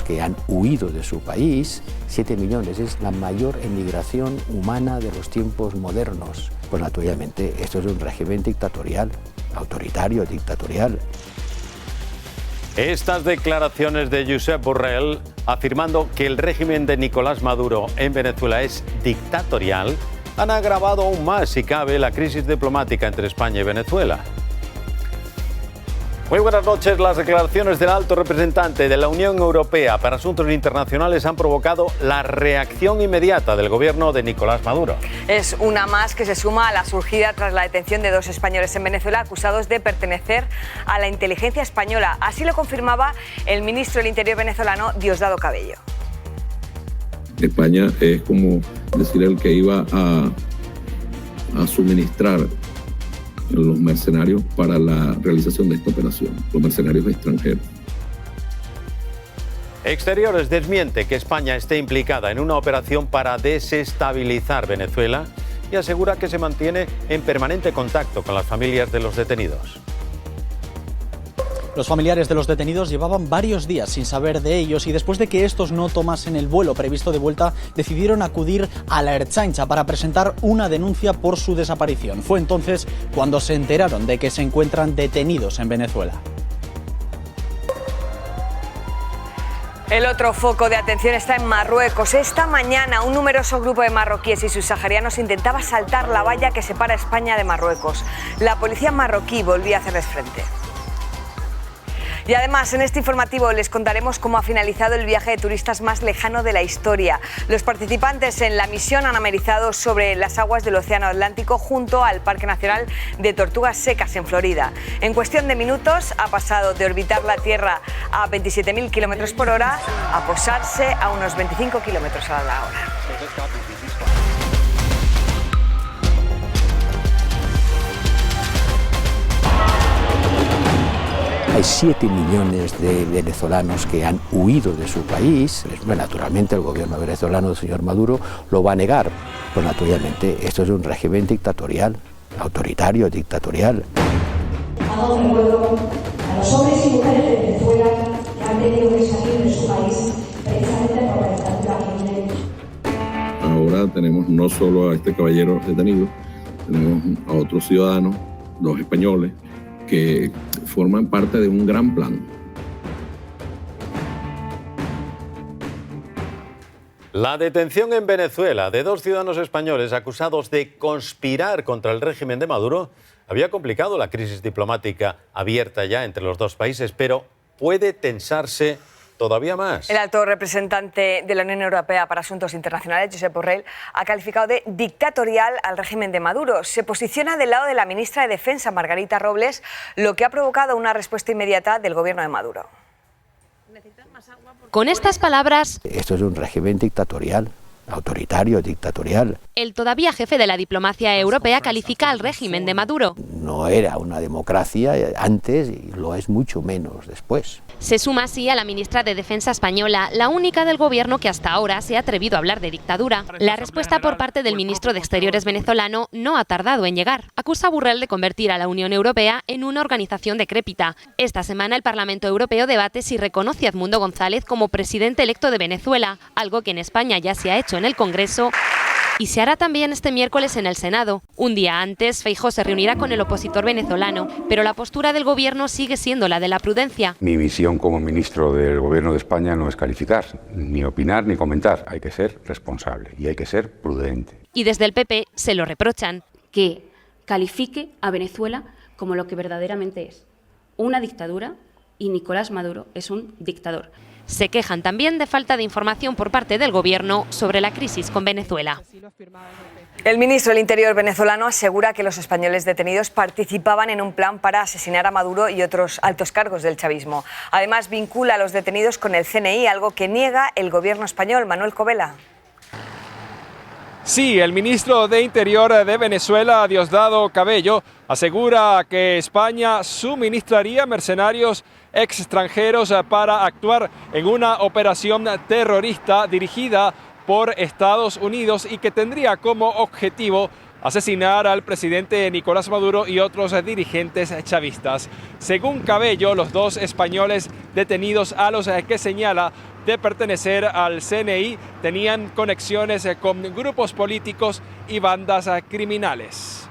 venezolanos que han huido de su país. 7 millones es la mayor emigración humana de los tiempos modernos. Pues naturalmente esto es un régimen dictatorial, autoritario, dictatorial. Estas declaraciones de Josep Borrell afirmando que el régimen de Nicolás Maduro en Venezuela es dictatorial han agravado aún más, si cabe, la crisis diplomática entre España y Venezuela. Muy buenas noches. Las declaraciones del alto representante de la Unión Europea para Asuntos Internacionales han provocado la reacción inmediata del gobierno de Nicolás Maduro. Es una más que se suma a la surgida tras la detención de 2 españoles en Venezuela acusados de pertenecer a la inteligencia española. Así lo confirmaba el ministro del Interior venezolano, Diosdado Cabello. España es como decir el que iba a suministrar los mercenarios para la realización de esta operación, los mercenarios extranjeros. Exteriores desmiente que España esté implicada en una operación para desestabilizar Venezuela y asegura que se mantiene en permanente contacto con las familias de los detenidos. Los familiares de los detenidos llevaban varios días sin saber de ellos y después de que estos no tomasen el vuelo previsto de vuelta, decidieron acudir a la Ertzaintza para presentar una denuncia por su desaparición. Fue entonces cuando se enteraron de que se encuentran detenidos en Venezuela. El otro foco de atención está en Marruecos. Esta mañana un numeroso grupo de marroquíes y subsaharianos intentaba saltar la valla que separa España de Marruecos. La policía marroquí volvía a hacerles frente. Y además, en este informativo les contaremos cómo ha finalizado el viaje de turistas más lejano de la historia. Los participantes en la misión han amerizado sobre las aguas del Océano Atlántico junto al Parque Nacional de Tortugas Secas en Florida. En cuestión de minutos ha pasado de orbitar la Tierra a 27.000 km por hora a posarse a unos 25 km a la hora. Hay 7 millones de venezolanos que han huido de su país. Naturalmente el gobierno venezolano del señor Maduro lo va a negar. Pues naturalmente esto es un régimen dictatorial, autoritario, dictatorial. Hago un recuerdo a los hombres y mujeres de Venezuela que han tenido que salir de su país precisamente por la dictadura que viene. Ahora tenemos no solo a este caballero detenido, tenemos a otros ciudadanos, 2 españoles, que forman parte de un gran plan. La detención en Venezuela de 2 ciudadanos españoles acusados de conspirar contra el régimen de Maduro había complicado la crisis diplomática abierta ya entre los 2 países, pero puede tensarse todavía más. El alto representante de la Unión Europea para Asuntos Internacionales, Josep Borrell, ha calificado de dictatorial al régimen de Maduro. Se posiciona del lado de la ministra de Defensa, Margarita Robles, lo que ha provocado una respuesta inmediata del gobierno de Maduro. Con estas palabras, esto es un régimen dictatorial, autoritario, dictatorial. El todavía jefe de la diplomacia europea califica al régimen de Maduro. No era una democracia antes y lo es mucho menos después. Se suma así a la ministra de Defensa española, la única del gobierno que hasta ahora se ha atrevido a hablar de dictadura. La respuesta por parte del ministro de Exteriores venezolano no ha tardado en llegar. Acusa a Borrell de convertir a la Unión Europea en una organización decrépita. Esta semana el Parlamento Europeo debate si reconoce a Edmundo González como presidente electo de Venezuela, algo que en España ya se ha hecho en el Congreso y se hará también este miércoles en el Senado. Un día antes, Feijóo se reunirá con el opositor venezolano, pero la postura del gobierno sigue siendo la de la prudencia. Mi misión como ministro del Gobierno de España no es calificar, ni opinar, ni comentar. Hay que ser responsable y hay que ser prudente. Y desde el PP se lo reprochan. Que califique a Venezuela como lo que verdaderamente es, una dictadura, y Nicolás Maduro es un dictador. Se quejan también de falta de información por parte del gobierno sobre la crisis con Venezuela. El ministro del Interior venezolano asegura que los españoles detenidos participaban en un plan para asesinar a Maduro y otros altos cargos del chavismo. Además, vincula a los detenidos con el CNI, algo que niega el gobierno español. Manuel Covela. Sí, el ministro de Interior de Venezuela, Diosdado Cabello, asegura que España suministraría mercenarios extranjeros para actuar en una operación terrorista dirigida por Estados Unidos y que tendría como objetivo asesinar al presidente Nicolás Maduro y otros dirigentes chavistas. Según Cabello, los 2 españoles detenidos a los que señala de pertenecer al CNI tenían conexiones con grupos políticos y bandas criminales.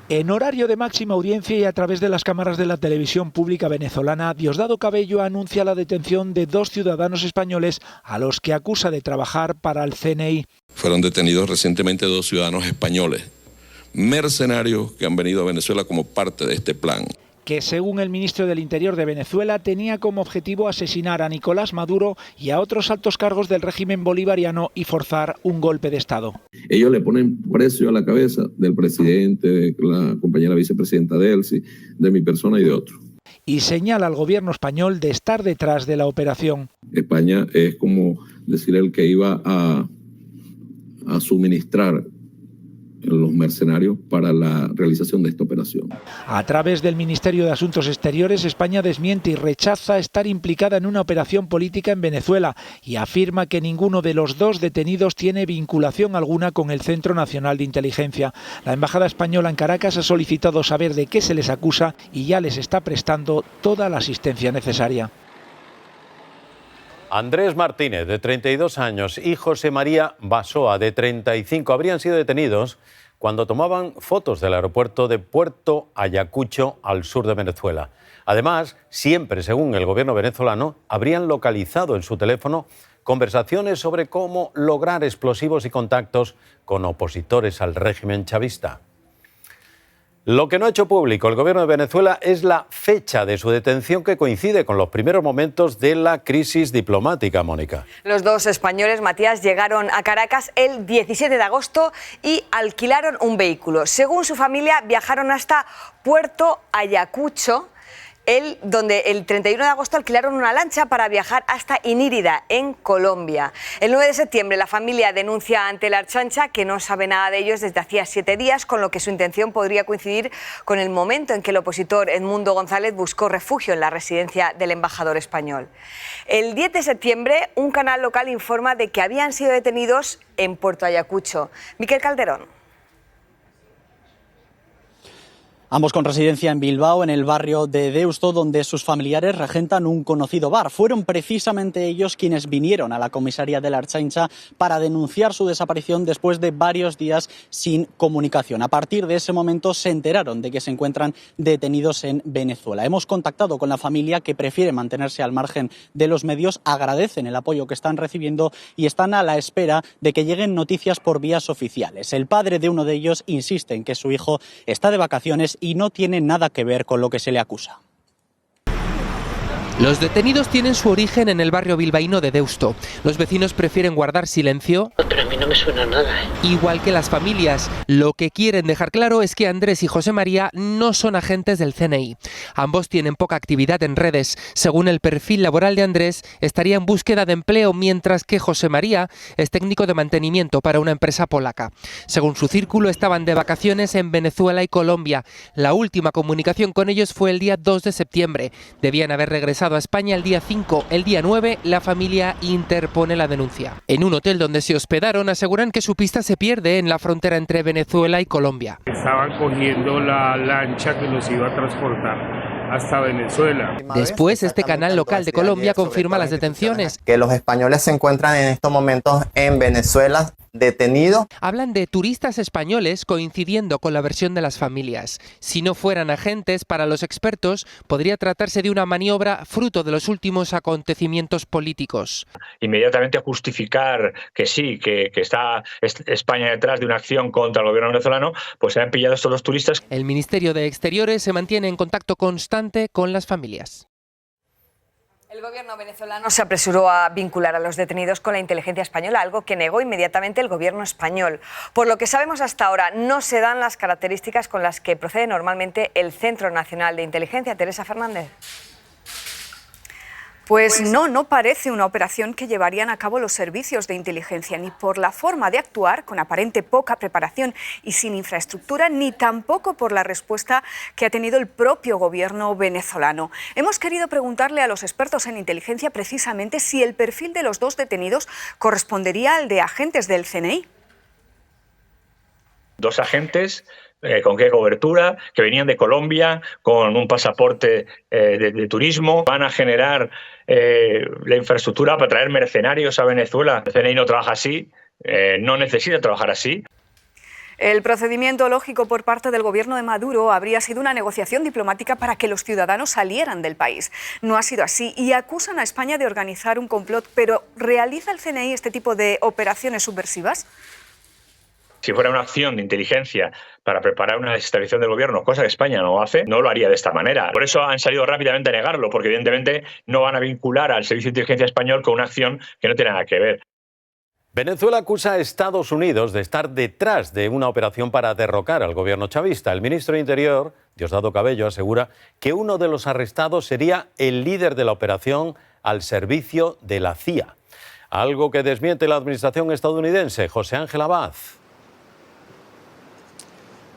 En horario de máxima audiencia y a través de las cámaras de la televisión pública venezolana, Diosdado Cabello anuncia la detención de 2 ciudadanos españoles a los que acusa de trabajar para el CNI. Fueron detenidos recientemente 2 ciudadanos españoles, mercenarios que han venido a Venezuela como parte de este plan, que según el ministro del Interior de Venezuela tenía como objetivo asesinar a Nicolás Maduro y a otros altos cargos del régimen bolivariano y forzar un golpe de Estado. Ellos le ponen precio a la cabeza del presidente, de la compañera vicepresidenta Delcy, de mi persona y de otros. Y señala al gobierno español de estar detrás de la operación. España es como decir el que iba a suministrar los mercenarios para la realización de esta operación. A través del Ministerio de Asuntos Exteriores, España desmiente y rechaza estar implicada en una operación política en Venezuela y afirma que ninguno de los 2 detenidos tiene vinculación alguna con el Centro Nacional de Inteligencia. La Embajada Española en Caracas ha solicitado saber de qué se les acusa y ya les está prestando toda la asistencia necesaria. Andrés Martínez, de 32 años, y José María Basoa, de 35, habrían sido detenidos cuando tomaban fotos del aeropuerto de Puerto Ayacucho, al sur de Venezuela. Además, siempre, según el gobierno venezolano, habrían localizado en su teléfono conversaciones sobre cómo lograr explosivos y contactos con opositores al régimen chavista. Lo que no ha hecho público el gobierno de Venezuela es la fecha de su detención, que coincide con los primeros momentos de la crisis diplomática, Mónica. Los 2 españoles, Matías, llegaron a Caracas el 17 de agosto y alquilaron un vehículo. Según su familia, viajaron hasta Puerto Ayacucho, donde el 31 de agosto alquilaron una lancha para viajar hasta Inírida, en Colombia. El 9 de septiembre la familia denuncia ante la Ertzaintza que no sabe nada de ellos desde hacía 7 días, con lo que su intención podría coincidir con el momento en que el opositor Edmundo González buscó refugio en la residencia del embajador español. El 10 de septiembre un canal local informa de que habían sido detenidos en Puerto Ayacucho. Miquel Calderón. Ambos con residencia en Bilbao, en el barrio de Deusto, donde sus familiares regentan un conocido bar. Fueron precisamente ellos quienes vinieron a la comisaría de la Ertzaintza para denunciar su desaparición después de varios días sin comunicación. A partir de ese momento se enteraron de que se encuentran detenidos en Venezuela. Hemos contactado con la familia, que prefiere mantenerse al margen de los medios, agradecen el apoyo que están recibiendo y están a la espera de que lleguen noticias por vías oficiales. El padre de uno de ellos insiste en que su hijo está de vacaciones y no tiene nada que ver con lo que se le acusa. Los detenidos tienen su origen en el barrio bilbaíno de Deusto. Los vecinos prefieren guardar silencio. Pero a mí no me suena nada. Igual que las familias. Lo que quieren dejar claro es que Andrés y José María no son agentes del CNI. Ambos tienen poca actividad en redes. Según el perfil laboral de Andrés, estaría en búsqueda de empleo, mientras que José María es técnico de mantenimiento para una empresa polaca. Según su círculo, estaban de vacaciones en Venezuela y Colombia. La última comunicación con ellos fue el día 2 de septiembre. Debían haber regresado a España el día 5. El día 9 la familia interpone la denuncia. En un hotel donde se hospedaron aseguran que su pista se pierde en la frontera entre Venezuela y Colombia. Estaban cogiendo la lancha que los iba a transportar hasta Venezuela. Después, este canal local de Colombia confirma las detenciones. Que los españoles se encuentran en estos momentos en Venezuela detenidos. Hablan de turistas españoles, coincidiendo con la versión de las familias. Si no fueran agentes, para los expertos, podría tratarse de una maniobra fruto de los últimos acontecimientos políticos. Inmediatamente justificar que sí, que está España detrás de una acción contra el gobierno venezolano, pues se han pillado estos los turistas. El Ministerio de Exteriores se mantiene en contacto constante con las familias. El gobierno venezolano se apresuró a vincular a los detenidos con la inteligencia española, algo que negó inmediatamente el gobierno español. Por lo que sabemos hasta ahora, no se dan las características con las que procede normalmente el Centro Nacional de Inteligencia. Teresa Fernández. Pues no parece una operación que llevarían a cabo los servicios de inteligencia, ni por la forma de actuar, con aparente poca preparación y sin infraestructura, ni tampoco por la respuesta que ha tenido el propio gobierno venezolano. Hemos querido preguntarle a los expertos en inteligencia precisamente si el perfil de los 2 detenidos correspondería al de agentes del CNI. 2 agentes ¿Con qué cobertura? Que venían de Colombia con un pasaporte de turismo. Van a generar la infraestructura para traer mercenarios a Venezuela. El CNI no trabaja así, no necesita trabajar así. El procedimiento lógico por parte del gobierno de Maduro habría sido una negociación diplomática para que los ciudadanos salieran del país. No ha sido así y acusan a España de organizar un complot, pero ¿realiza el CNI este tipo de operaciones subversivas? Si fuera una acción de inteligencia para preparar una desestabilización del gobierno, cosa que España no hace, no lo haría de esta manera. Por eso han salido rápidamente a negarlo, porque evidentemente no van a vincular al Servicio de Inteligencia Español con una acción que no tiene nada que ver. Venezuela acusa a Estados Unidos de estar detrás de una operación para derrocar al gobierno chavista. El ministro de Interior, Diosdado Cabello, asegura que uno de los arrestados sería el líder de la operación al servicio de la CIA. Algo que desmiente la administración estadounidense. José Ángel Abad.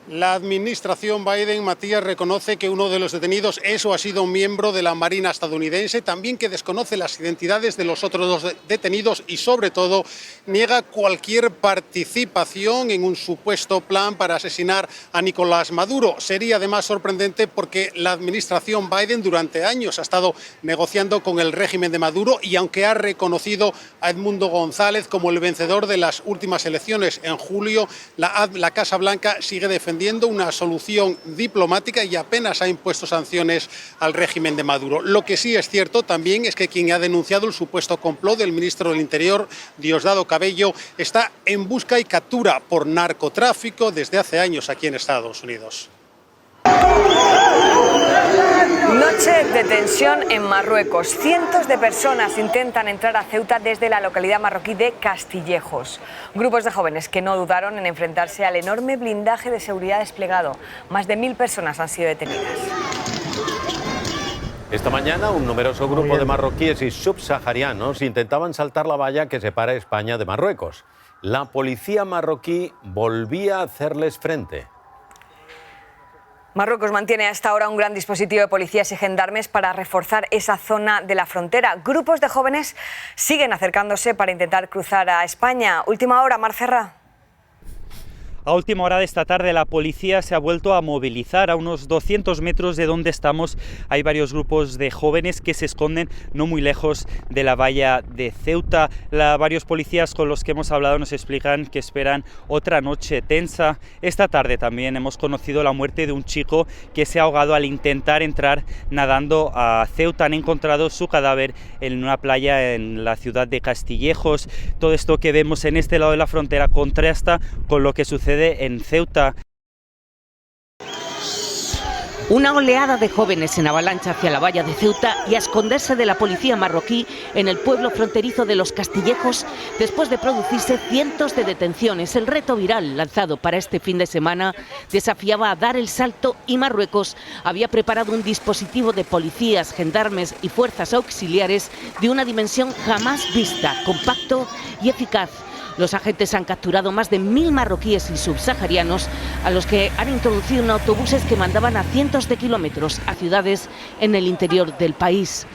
La administración Biden, Matías, reconoce que uno de los detenidos es o ha sido un miembro de la Marina estadounidense, también que desconoce las identidades de los otros dos detenidos y, sobre todo, niega cualquier participación en un supuesto plan para asesinar a Nicolás Maduro. Sería además sorprendente porque la administración Biden durante años ha estado negociando con el régimen de Maduro y aunque ha reconocido a Edmundo González como el vencedor de las últimas elecciones en julio, la Casa Blanca sigue defendiendo una solución diplomática y apenas ha impuesto sanciones al régimen de Maduro. Lo que sí es cierto también es que quien ha denunciado el supuesto complot del ministro del Interior, Diosdado Cabello, está en busca y captura por narcotráfico desde hace años aquí en Estados Unidos. Noche de tensión en Marruecos. Cientos de personas intentan entrar a Ceuta desde la localidad marroquí de Castillejos. Grupos de jóvenes que no dudaron en enfrentarse al enorme blindaje de seguridad desplegado. Más de 1000 personas han sido detenidas. Esta mañana un numeroso grupo de marroquíes y subsaharianos intentaban saltar la valla que separa España de Marruecos. La policía marroquí volvía a hacerles frente. Marruecos mantiene hasta ahora un gran dispositivo de policías y gendarmes para reforzar esa zona de la frontera. Grupos de jóvenes siguen acercándose para intentar cruzar a España. Última hora, Mar Ferrá. A última hora de esta tarde la policía se ha vuelto a movilizar. A unos 200 metros de donde estamos hay varios grupos de jóvenes que se esconden no muy lejos de la valla de Ceuta. Varios policías con los que hemos hablado nos explican que esperan otra noche tensa. Esta tarde también hemos conocido la muerte de un chico que se ha ahogado al intentar entrar nadando a Ceuta. Han encontrado su cadáver en una playa en la ciudad de Castillejos. Todo esto que vemos en este lado de la frontera contrasta con lo que sucede en Ceuta. Una oleada de jóvenes en avalancha hacia la valla de Ceuta y a esconderse de la policía marroquí en el pueblo fronterizo de Los Castillejos después de producirse cientos de detenciones. El reto viral lanzado para este fin de semana desafiaba a dar el salto y Marruecos había preparado un dispositivo de policías, gendarmes y fuerzas auxiliares de una dimensión jamás vista, compacto y eficaz. Los agentes han capturado más de 1000 marroquíes y subsaharianos a los que han introducido en autobuses que mandaban a cientos de kilómetros a ciudades en el interior del país.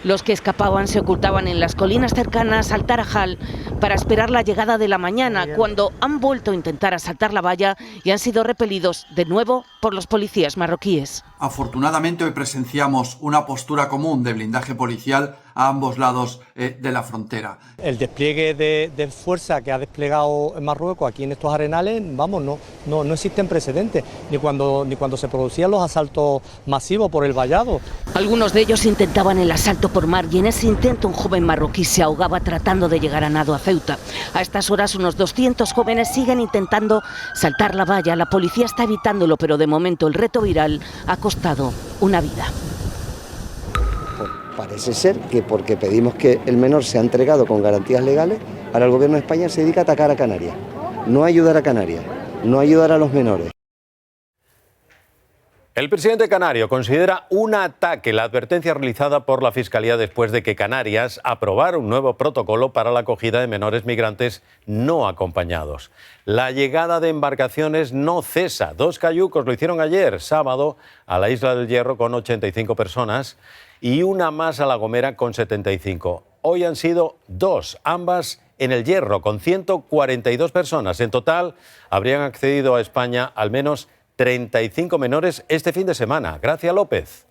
Los que escapaban se ocultaban en las colinas cercanas al Tarajal para esperar la llegada de la mañana, cuando han vuelto a intentar asaltar la valla y han sido repelidos de nuevo por los policías marroquíes. Afortunadamente hoy presenciamos una postura común de blindaje policial a ambos lados de la frontera. El despliegue de fuerza que ha desplegado Marruecos aquí en estos arenales, vamos, no existen precedentes, ni cuando se producían los asaltos masivos por el vallado. Algunos de ellos intentaban el asalto por mar y en ese intento un joven marroquí se ahogaba tratando de llegar a nado a Ceuta. A estas horas unos 200 jóvenes siguen intentando saltar la valla. La policía está evitándolo, pero de momento el reto viral ha costado una vida. Parece ser que porque pedimos que el menor sea entregado con garantías legales, ahora el gobierno de España se dedica a atacar a Canarias, no ayudar a Canarias, no ayudar a los menores. El presidente canario considera un ataque la advertencia realizada por la Fiscalía después de que Canarias aprobara un nuevo protocolo para la acogida de menores migrantes no acompañados. La llegada de embarcaciones no cesa. 2 cayucos lo hicieron ayer, sábado, a la Isla del Hierro con 85 personas y una más a La Gomera con 75. Hoy han sido 2, ambas en el Hierro, con 142 personas. En total, habrían accedido a España al menos 35 menores este fin de semana. Gracia López.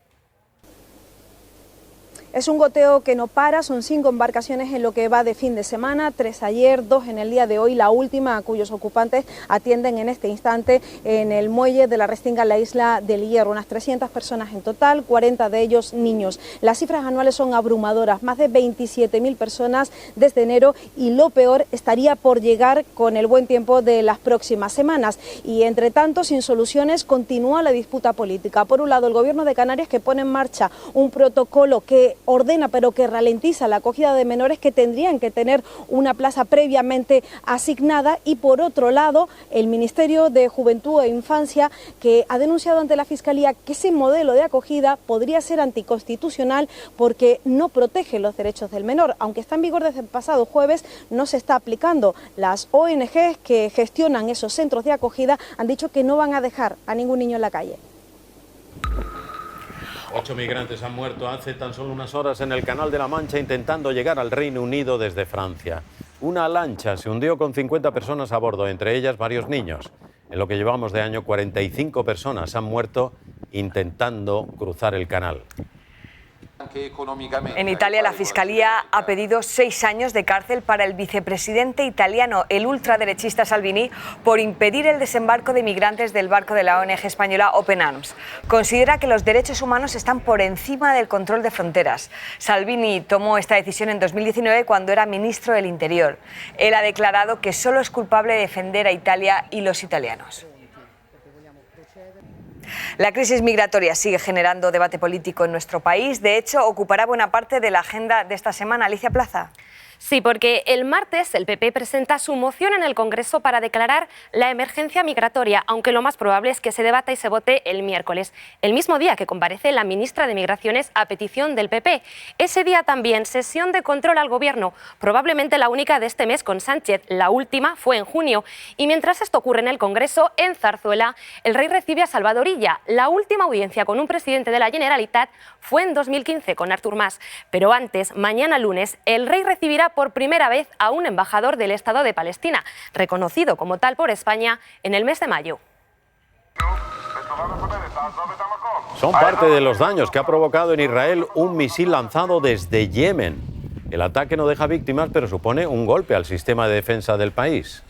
Es un goteo que no para, son 5 embarcaciones en lo que va de fin de semana, 3 ayer, 2 en el día de hoy, la última a cuyos ocupantes atienden en este instante en el muelle de la Restinga, en la isla del Hierro. Unas 300 personas en total, 40 de ellos niños. Las cifras anuales son abrumadoras, más de 27.000 personas desde enero y lo peor estaría por llegar con el buen tiempo de las próximas semanas. Y entre tanto, sin soluciones, continúa la disputa política. Por un lado, el Gobierno de Canarias que pone en marcha un protocolo que ordena pero que ralentiza la acogida de menores que tendrían que tener una plaza previamente asignada, y por otro lado el Ministerio de Juventud e Infancia que ha denunciado ante la Fiscalía que ese modelo de acogida podría ser anticonstitucional porque no protege los derechos del menor. Aunque está en vigor desde el pasado jueves, no se está aplicando. Las ONG que gestionan esos centros de acogida han dicho que no van a dejar a ningún niño en la calle. 8 migrantes han muerto hace tan solo unas horas en el Canal de la Mancha intentando llegar al Reino Unido desde Francia. Una lancha se hundió con 50 personas a bordo, entre ellas varios niños. En lo que llevamos de año, 45 personas han muerto intentando cruzar el canal. En Italia, la Fiscalía ha pedido 6 años de cárcel para el vicepresidente italiano, el ultraderechista Salvini, por impedir el desembarco de migrantes del barco de la ONG española Open Arms. Considera que los derechos humanos están por encima del control de fronteras. Salvini tomó esta decisión en 2019 cuando era ministro del Interior. Él ha declarado que solo es culpable de defender a Italia y los italianos. La crisis migratoria sigue generando debate político en nuestro país. De hecho, ocupará buena parte de la agenda de esta semana. Alicia Plaza. Sí, porque el martes el PP presenta su moción en el Congreso para declarar la emergencia migratoria, aunque lo más probable es que se debata y se vote el miércoles, el mismo día que comparece la ministra de Migraciones a petición del PP. Ese día también sesión de control al Gobierno, probablemente la única de este mes con Sánchez. La última fue en junio. Y mientras esto ocurre en el Congreso, en Zarzuela, el rey recibe a Salvador Illa. La última audiencia con un presidente de la Generalitat fue en 2015 con Artur Mas. Pero antes, mañana lunes, el rey recibirá por primera vez a un embajador del Estado de Palestina, reconocido como tal por España en el mes de mayo. Son parte de los daños que ha provocado en Israel un misil lanzado desde Yemen. El ataque no deja víctimas, pero supone un golpe al sistema de defensa del país.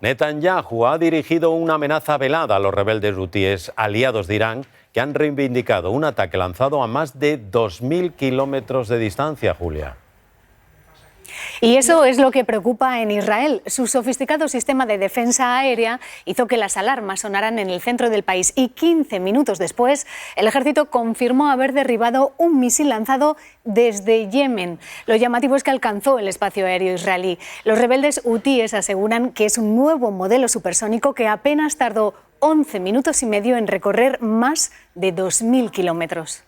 Netanyahu ha dirigido una amenaza velada a los rebeldes hutíes, aliados de Irán, que han reivindicado un ataque lanzado a más de 2.000 kilómetros de distancia, Julia. Y eso es lo que preocupa en Israel. Su sofisticado sistema de defensa aérea hizo que las alarmas sonaran en el centro del país y 15 minutos después el ejército confirmó haber derribado un misil lanzado desde Yemen. Lo llamativo es que alcanzó el espacio aéreo israelí. Los rebeldes hutíes aseguran que es un nuevo modelo supersónico que apenas tardó 11 minutos y medio en recorrer más de 2.000 kilómetros.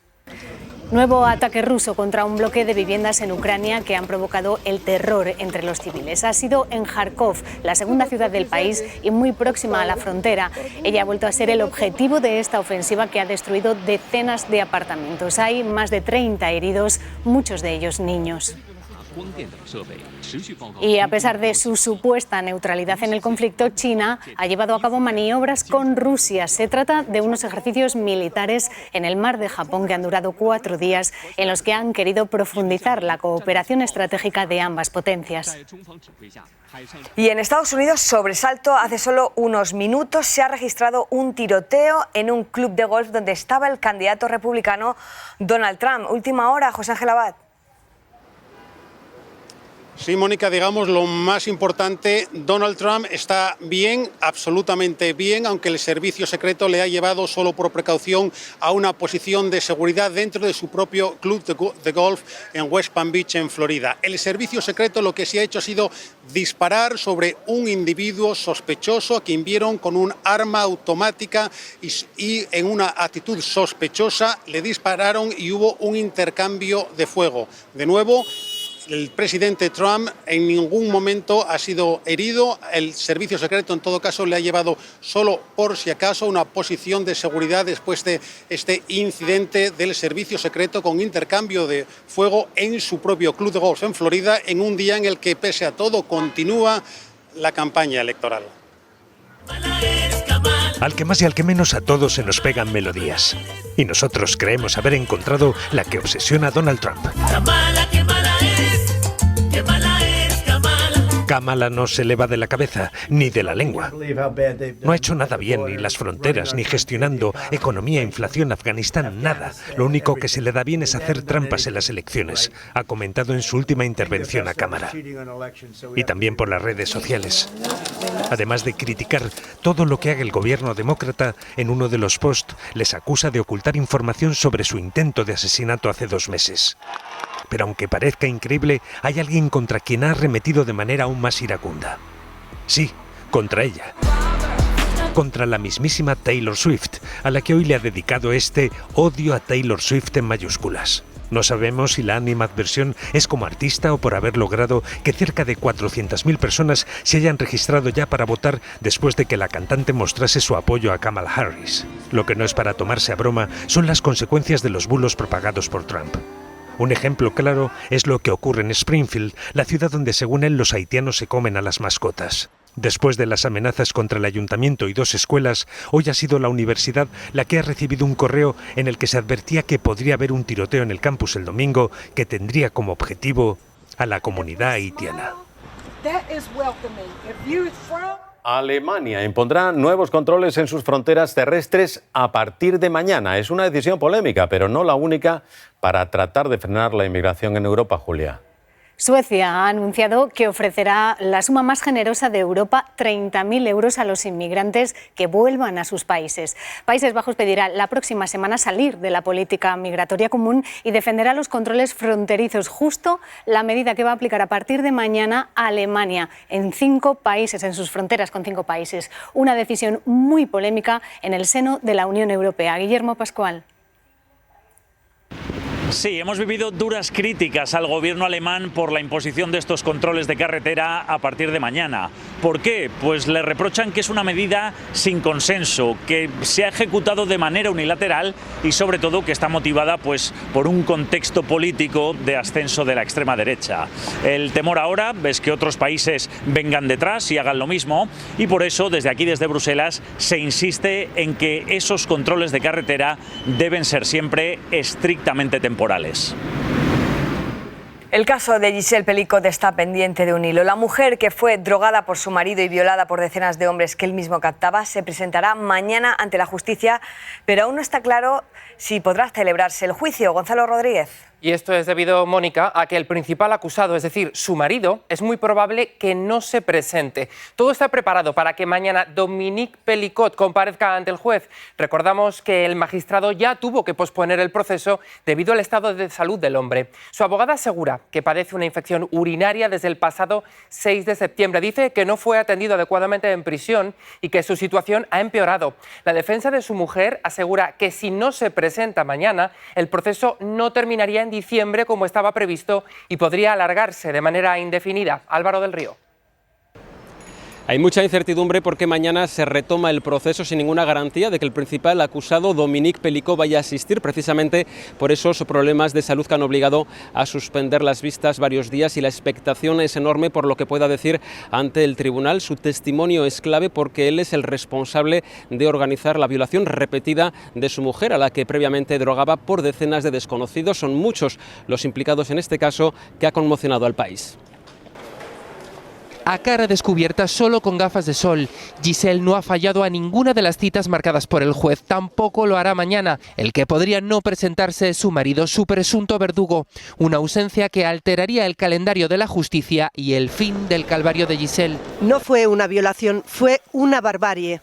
Nuevo ataque ruso contra un bloque de viviendas en Ucrania que han provocado el terror entre los civiles. Ha sido en Kharkov, la segunda ciudad del país y muy próxima a la frontera. Ella ha vuelto a ser el objetivo de esta ofensiva que ha destruido decenas de apartamentos. Hay más de 30 heridos, muchos de ellos niños. Y a pesar de su supuesta neutralidad en el conflicto, China ha llevado a cabo maniobras con Rusia. Se trata de unos ejercicios militares en el mar de Japón que han durado 4 días, en los que han querido profundizar la cooperación estratégica de ambas potencias. Y en Estados Unidos, sobresalto, hace solo unos minutos se ha registrado un tiroteo en un club de golf donde estaba el candidato republicano Donald Trump. Última hora, José Ángel Abad. Sí, Mónica, digamos lo más importante, Donald Trump está bien, absolutamente bien, aunque el servicio secreto le ha llevado solo por precaución a una posición de seguridad dentro de su propio club de golf en West Palm Beach, en Florida. El servicio secreto lo que se ha hecho ha sido disparar sobre un individuo sospechoso a quien vieron con un arma automática y en una actitud sospechosa le dispararon y hubo un intercambio de fuego. De nuevo, el presidente Trump en ningún momento ha sido herido. El servicio secreto, en todo caso, le ha llevado solo por si acaso una posición de seguridad después de este incidente del servicio secreto con intercambio de fuego en su propio club de golf en Florida, en un día en el que, pese a todo, continúa la campaña electoral. Al que más y al que menos a todos se nos pegan melodías. Y nosotros creemos haber encontrado la que obsesiona a Donald Trump. Kamala, qué mala es, qué mala es Kamala. Kamala no se le va de la cabeza, ni de la lengua. No ha hecho nada bien, ni las fronteras, ni gestionando economía, inflación, Afganistán, nada. Lo único que se le da bien es hacer trampas en las elecciones, ha comentado en su última intervención a cámara. Y también por las redes sociales. Además de criticar todo lo que haga el gobierno demócrata, en uno de los posts les acusa de ocultar información sobre su intento de asesinato hace 2 meses. Pero aunque parezca increíble, hay alguien contra quien ha arremetido de manera aún más iracunda. Sí, contra ella. Contra la mismísima Taylor Swift, a la que hoy le ha dedicado este odio a Taylor Swift en mayúsculas. No sabemos si la animadversión es como artista o por haber logrado que cerca de 400.000 personas se hayan registrado ya para votar después de que la cantante mostrase su apoyo a Kamala Harris. Lo que no es para tomarse a broma son las consecuencias de los bulos propagados por Trump. Un ejemplo claro es lo que ocurre en Springfield, la ciudad donde según él los haitianos se comen a las mascotas. Después de las amenazas contra el ayuntamiento y 2 escuelas, hoy ha sido la universidad la que ha recibido un correo en el que se advertía que podría haber un tiroteo en el campus el domingo que tendría como objetivo a la comunidad haitiana. Alemania impondrá nuevos controles en sus fronteras terrestres a partir de mañana. Es una decisión polémica, pero no la única para tratar de frenar la inmigración en Europa, Julia. Suecia ha anunciado que ofrecerá la suma más generosa de Europa, 30.000 euros a los inmigrantes que vuelvan a sus países. Países Bajos pedirá la próxima semana salir de la política migratoria común y defenderá los controles fronterizos, justo la medida que va a aplicar a partir de mañana a Alemania, en 5 países, en sus fronteras con 5 países. Una decisión muy polémica en el seno de la Unión Europea. Guillermo Pascual. Sí, hemos vivido duras críticas al gobierno alemán por la imposición de estos controles de carretera a partir de mañana. ¿Por qué? Pues le reprochan que es una medida sin consenso, que se ha ejecutado de manera unilateral y sobre todo que está motivada pues por un contexto político de ascenso de la extrema derecha. El temor ahora es que otros países vengan detrás y hagan lo mismo y por eso desde aquí, desde Bruselas, se insiste en que esos controles de carretera deben ser siempre estrictamente temporales. El caso de Giselle Pelicot está pendiente de un hilo. La mujer que fue drogada por su marido y violada por decenas de hombres que él mismo captaba se presentará mañana ante la justicia, pero aún no está claro si podrá celebrarse el juicio. Gonzalo Rodríguez. Y esto es debido, Mónica, a que el principal acusado, es decir, su marido, es muy probable que no se presente. Todo está preparado para que mañana Dominique Pelicot comparezca ante el juez. Recordamos que el magistrado ya tuvo que posponer el proceso debido al estado de salud del hombre. Su abogada asegura que padece una infección urinaria desde el pasado 6 de septiembre. Dice que no fue atendido adecuadamente en prisión y que su situación ha empeorado. La defensa de su mujer asegura que si no se presenta mañana, el proceso no terminaría en diciembre como estaba previsto y podría alargarse de manera indefinida. Álvaro del Río. Hay mucha incertidumbre porque mañana se retoma el proceso sin ninguna garantía de que el principal acusado, Dominique Pelicot, vaya a asistir, precisamente por esos problemas de salud que han obligado a suspender las vistas varios días y la expectación es enorme por lo que pueda decir ante el tribunal. Su testimonio es clave porque él es el responsable de organizar la violación repetida de su mujer, a la que previamente drogaba por decenas de desconocidos. Son muchos los implicados en este caso que ha conmocionado al país. A cara descubierta, solo con gafas de sol, Giselle no ha fallado a ninguna de las citas marcadas por el juez. Tampoco lo hará mañana. El que podría no presentarse es su marido, su presunto verdugo. Una ausencia que alteraría el calendario de la justicia y el fin del calvario de Giselle. No fue una violación, fue una barbarie.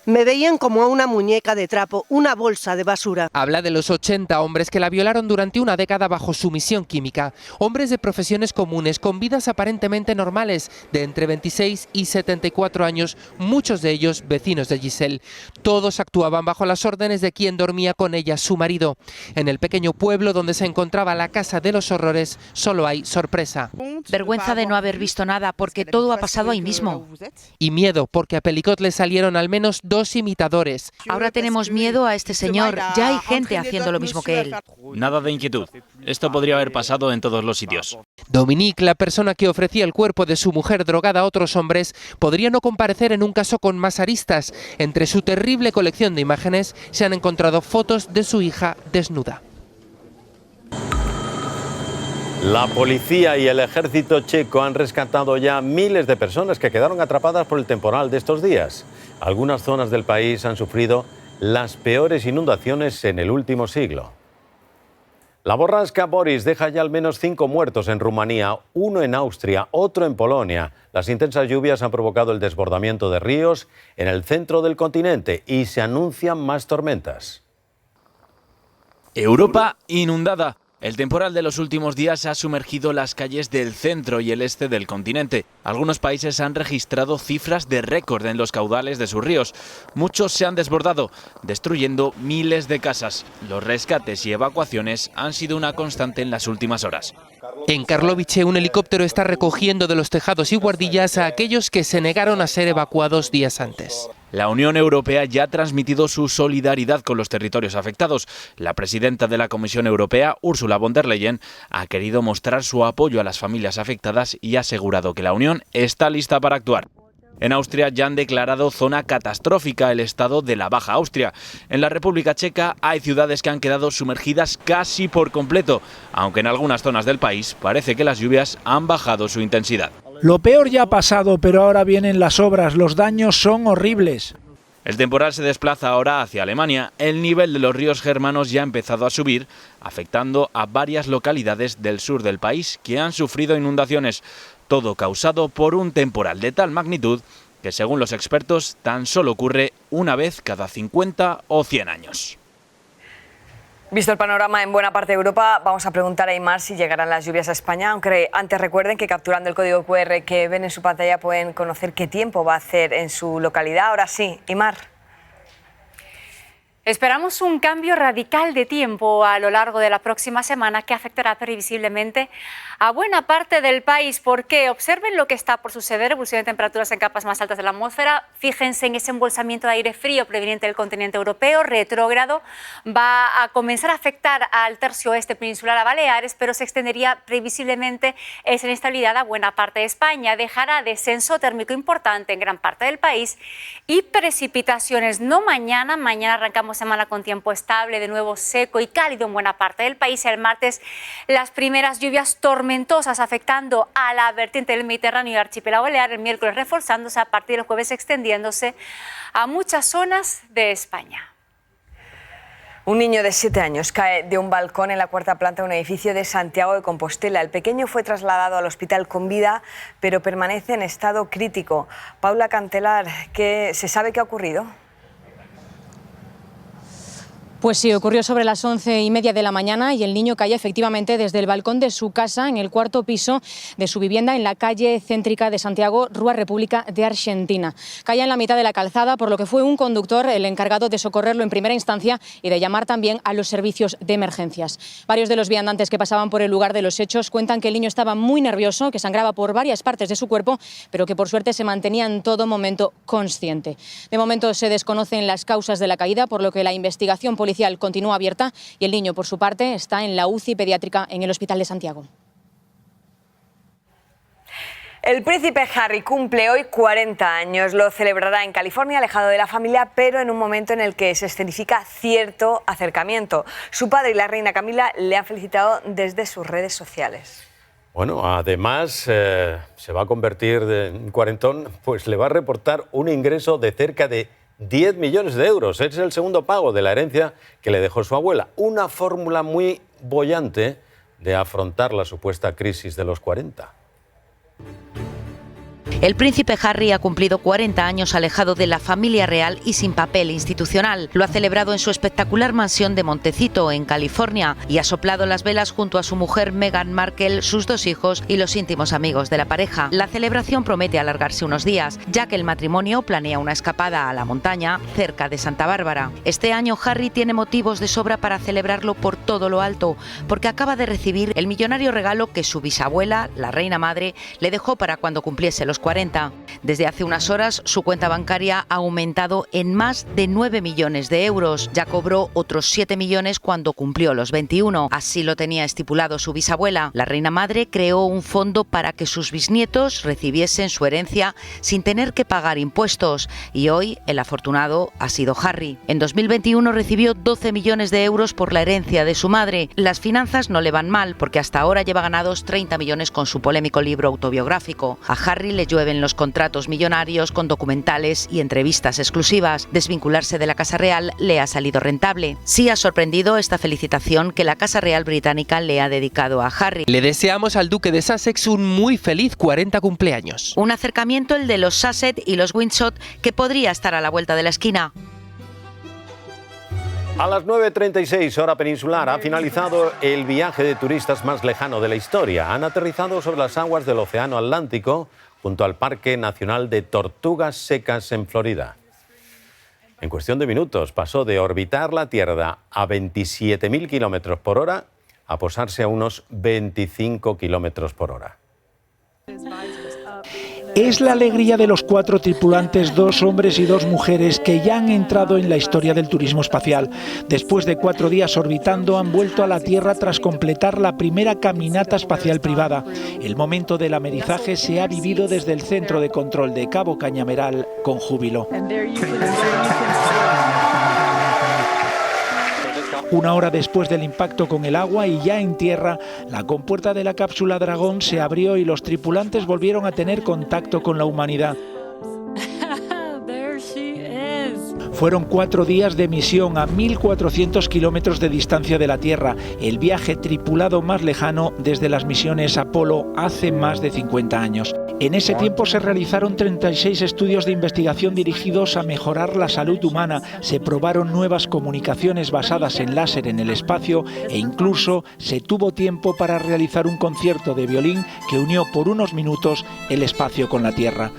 Me veían como a una muñeca de trapo, una bolsa de basura. Habla de los 80 hombres que la violaron durante una década bajo sumisión química. Hombres de profesiones comunes, con vidas aparentemente normales, de entre 26 y 74 años, muchos de ellos vecinos de Giselle. Todos actuaban bajo las órdenes de quien dormía con ella, su marido. En el pequeño pueblo donde se encontraba la Casa de los Horrores, solo hay sorpresa. Vergüenza de no haber visto nada, porque todo ha pasado ahí mismo. Y miedo, porque a Pelicot le salieron al menos 2 imitadores. Ahora tenemos miedo a este señor. Ya hay gente haciendo lo mismo que él. Nada de inquietud. Esto podría haber pasado en todos los sitios. Dominique, la persona que ofrecía el cuerpo de su mujer drogada a otros hombres, podría no comparecer en un caso con más aristas. Entre su terrible colección de imágenes se han encontrado fotos de su hija desnuda. La policía y el ejército checo han rescatado ya miles de personas que quedaron atrapadas por el temporal de estos días. Algunas zonas del país han sufrido las peores inundaciones en el último siglo. La borrasca Boris deja ya al menos 5 muertos en Rumanía, 1 en Austria, otro en Polonia. Las intensas lluvias han provocado el desbordamiento de ríos en el centro del continente y se anuncian más tormentas. Europa inundada. El temporal de los últimos días ha sumergido las calles del centro y el este del continente. Algunos países han registrado cifras de récord en los caudales de sus ríos. Muchos se han desbordado, destruyendo miles de casas. Los rescates y evacuaciones han sido una constante en las últimas horas. En Karlovice, un helicóptero está recogiendo de los tejados y guardillas a aquellos que se negaron a ser evacuados días antes. La Unión Europea ya ha transmitido su solidaridad con los territorios afectados. La presidenta de la Comisión Europea, Ursula von der Leyen, ha querido mostrar su apoyo a las familias afectadas y ha asegurado que la Unión está lista para actuar. En Austria ya han declarado zona catastrófica el estado de la Baja Austria. En la República Checa hay ciudades que han quedado sumergidas casi por completo, aunque en algunas zonas del país parece que las lluvias han bajado su intensidad. Lo peor ya ha pasado, pero ahora vienen las obras. Los daños son horribles. El temporal se desplaza ahora hacia Alemania. El nivel de los ríos germanos ya ha empezado a subir, afectando a varias localidades del sur del país que han sufrido inundaciones. Todo causado por un temporal de tal magnitud que, según los expertos, tan solo ocurre una vez cada 50 o 100 años. Visto el panorama en buena parte de Europa, vamos a preguntar a Imar si llegarán las lluvias a España, aunque antes recuerden que capturando el código QR que ven en su pantalla pueden conocer qué tiempo va a hacer en su localidad. Ahora sí, Imar. Esperamos un cambio radical de tiempo a lo largo de la próxima semana que afectará previsiblemente a buena parte del país. Porque observen lo que está por suceder: evolución de temperaturas en capas más altas de la atmósfera. Fíjense en ese embolsamiento de aire frío proveniente del continente europeo, retrógrado. Va a comenzar a afectar al tercio oeste peninsular, a Baleares, pero se extendería previsiblemente esa inestabilidad a buena parte de España. Dejará descenso térmico importante en gran parte del país y precipitaciones. No mañana, mañana arrancamos semana con tiempo estable, de nuevo seco y cálido en buena parte del país. El martes las primeras lluvias tormentosas afectando a la vertiente del Mediterráneo y archipiélago balear. El miércoles reforzándose, a partir del jueves extendiéndose a muchas zonas de España. Un niño de 7 años cae de un balcón en la 4ª planta de un edificio de Santiago de Compostela. El pequeño fue trasladado al hospital con vida, pero permanece en estado crítico. Paula Cantelar, ¿se sabe qué ha ocurrido? Pues sí, ocurrió sobre las 11:30 de la mañana y el niño caía efectivamente desde el balcón de su casa en el 4º piso de su vivienda en la calle céntrica de Santiago, Rúa República de Argentina. Caía en la mitad de la calzada, por lo que fue un conductor el encargado de socorrerlo en primera instancia y de llamar también a los servicios de emergencias. Varios de los viandantes que pasaban por el lugar de los hechos cuentan que el niño estaba muy nervioso, que sangraba por varias partes de su cuerpo, pero que por suerte se mantenía en todo momento consciente. De momento se desconocen las causas de la caída, por lo que la investigación policial continúa abierta y el niño, por su parte, está en la UCI pediátrica en el Hospital de Santiago. El príncipe Harry cumple hoy 40 años. Lo celebrará en California, alejado de la familia, pero en un momento en el que se escenifica cierto acercamiento. Su padre y la reina Camila le han felicitado desde sus redes sociales. Bueno, además se va a convertir en cuarentón, pues le va a reportar un ingreso de cerca de 10 millones de euros. Es el segundo pago de la herencia que le dejó su abuela. Una fórmula muy boyante de afrontar la supuesta crisis de los 40. El príncipe Harry ha cumplido 40 años alejado de la familia real y sin papel institucional. Lo ha celebrado en su espectacular mansión de Montecito, en California, y ha soplado las velas junto a su mujer Meghan Markle, sus 2 hijos y los íntimos amigos de la pareja. La celebración promete alargarse unos días, ya que el matrimonio planea una escapada a la montaña cerca de Santa Bárbara. Este año Harry tiene motivos de sobra para celebrarlo por todo lo alto, porque acaba de recibir el millonario regalo que su bisabuela, la reina madre, le dejó para cuando cumpliese los 40. 2040. Desde hace unas horas, su cuenta bancaria ha aumentado en más de 9 millones de euros. Ya cobró otros 7 millones cuando cumplió los 21. Así lo tenía estipulado su bisabuela. La reina madre creó un fondo para que sus bisnietos recibiesen su herencia sin tener que pagar impuestos. Y hoy el afortunado ha sido Harry. En 2021 recibió 12 millones de euros por la herencia de su madre. Las finanzas no le van mal porque hasta ahora lleva ganados 30 millones con su polémico libro autobiográfico. A Harry le llueven los contratos millonarios con documentales y entrevistas exclusivas. Desvincularse de la Casa Real le ha salido rentable. Sí ha sorprendido esta felicitación que la Casa Real británica le ha dedicado a Harry. Le deseamos al duque de Sussex un muy feliz 40 cumpleaños. Un acercamiento, el de los Sussex y los Windsor, que podría estar a la vuelta de la esquina. A las 9:36 hora peninsular ha finalizado el viaje de turistas más lejano de la historia. Han aterrizado sobre las aguas del Océano Atlántico junto al Parque Nacional de Tortugas Secas en Florida. En cuestión de minutos pasó de orbitar la Tierra a 27.000 kilómetros por hora a posarse a unos 25 kilómetros por hora. Es la alegría de los 4 tripulantes, 2 hombres y 2 mujeres, que ya han entrado en la historia del turismo espacial. Después de 4 días orbitando, han vuelto a la Tierra tras completar la primera caminata espacial privada. El momento del amerizaje se ha vivido desde el centro de control de Cabo Cañaveral con júbilo. Una hora después del impacto con el agua y ya en tierra, la compuerta de la cápsula Dragón se abrió y los tripulantes volvieron a tener contacto con la humanidad. Fueron 4 días de misión a 1.400 kilómetros de distancia de la Tierra, el viaje tripulado más lejano desde las misiones Apolo hace más de 50 años. En ese tiempo se realizaron 36 estudios de investigación dirigidos a mejorar la salud humana, se probaron nuevas comunicaciones basadas en láser en el espacio e incluso se tuvo tiempo para realizar un concierto de violín que unió por unos minutos el espacio con la Tierra.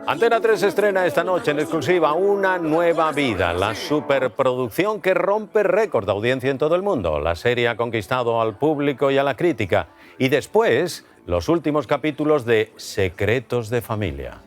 Antena 3 estrena esta noche en exclusiva Una nueva vida, la superproducción que rompe récord de audiencia en todo el mundo. La serie ha conquistado al público y a la crítica. Y después, los últimos capítulos de Secretos de Familia.